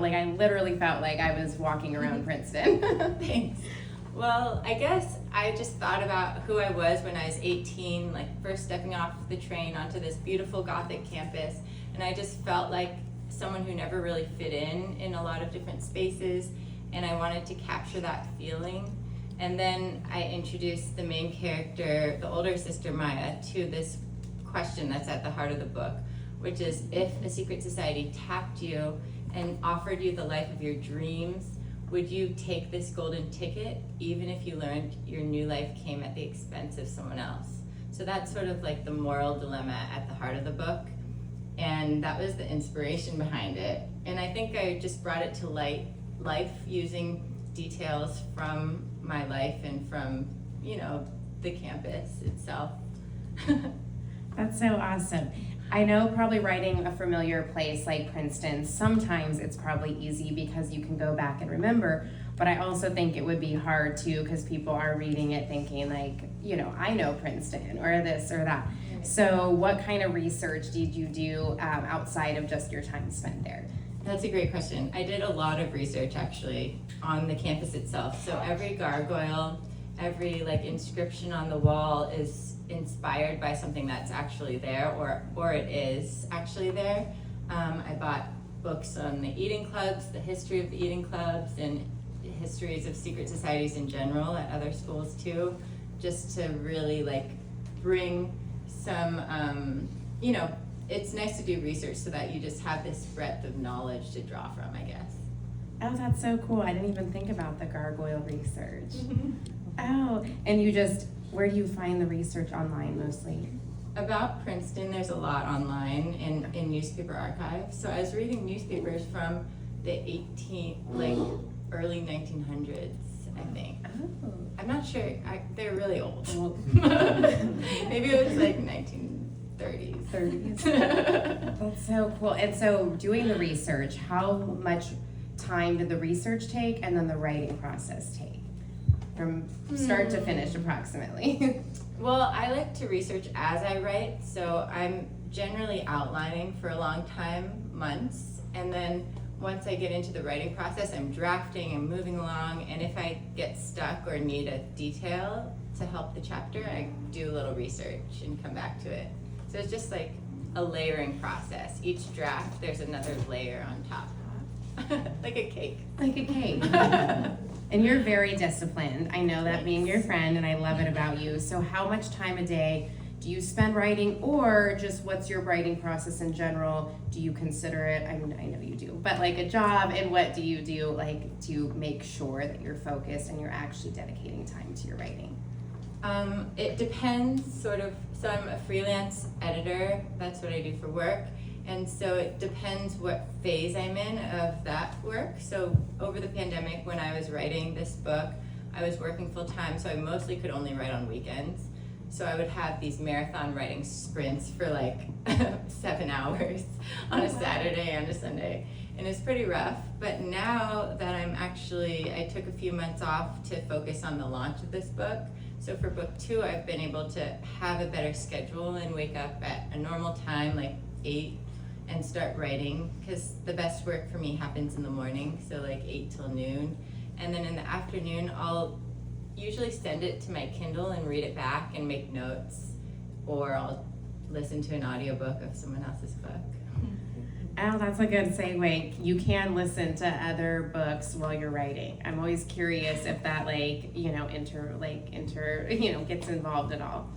like I literally felt like I was walking around Princeton. Thanks. Well, I guess I just thought about who I was when I was 18, like first stepping off the train onto this beautiful Gothic campus, and I just felt like someone who never really fit in a lot of different spaces, and I wanted to capture that feeling. And then I introduced the main character, the older sister Maya, to this question that's at the heart of the book, which is, if a secret society tapped you and offered you the life of your dreams, would you take this golden ticket, even if you learned your new life came at the expense of someone else? So that's sort of like the moral dilemma at the heart of the book. And that was the inspiration behind it. And I think I just brought it to life using details from my life and from, the campus itself. That's so awesome. I know probably writing a familiar place like Princeton, sometimes it's probably easy because you can go back and remember, but I also think it would be hard too because people are reading it thinking like, I know Princeton or this or that. So what kind of research did you do outside of just your time spent there? That's a great question. I did a lot of research actually on the campus itself. So every gargoyle, every inscription on the wall is inspired by something that's actually there, or it is actually there. I bought books on the eating clubs, the history of the eating clubs, and histories of secret societies in general at other schools too, just to really bring some, it's nice to do research so that you just have this breadth of knowledge to draw from, I guess. Oh, that's so cool. I didn't even think about the gargoyle research. Mm-hmm. Oh, and where do you find the research online mostly? About Princeton, there's a lot online in newspaper archives. So I was reading newspapers from the early 1900s, I think. Oh. I'm not sure, they're really old. Maybe it was 1930s. 30s. That's so cool. And so doing the research, how much time did the research take and then the writing process take? From start to finish, approximately. Well, I like to research as I write, so I'm generally outlining for a long time, months, and then once I get into the writing process, I'm drafting and moving along, and if I get stuck or need a detail to help the chapter, I do a little research and come back to it. So it's just like a layering process. Each draft, there's another layer on top. Like a cake. Like a cake. And you're very disciplined. I know that being your friend, and I love it about you. So how much time a day do you spend writing, or just what's your writing process in general? Do you consider it, I know you do, but like a job, and what do you do to make sure that you're focused and you're actually dedicating time to your writing? It depends, sort of. So I'm a freelance editor. That's what I do for work. And so it depends what phase I'm in of that work. So over the pandemic, when I was writing this book, I was working full time, so I mostly could only write on weekends. So I would have these marathon writing sprints for 7 hours on a Saturday and a Sunday. And it's pretty rough. But now that I took a few months off to focus on the launch of this book. So for book 2, I've been able to have a better schedule and wake up at a normal time, 8, and start writing, because the best work for me happens in the morning, so 8 till noon. And then in the afternoon, I'll usually send it to my Kindle and read it back and make notes, or I'll listen to an audiobook of someone else's book. Oh, that's a good segue. You can listen to other books while you're writing. I'm always curious if that gets involved at all.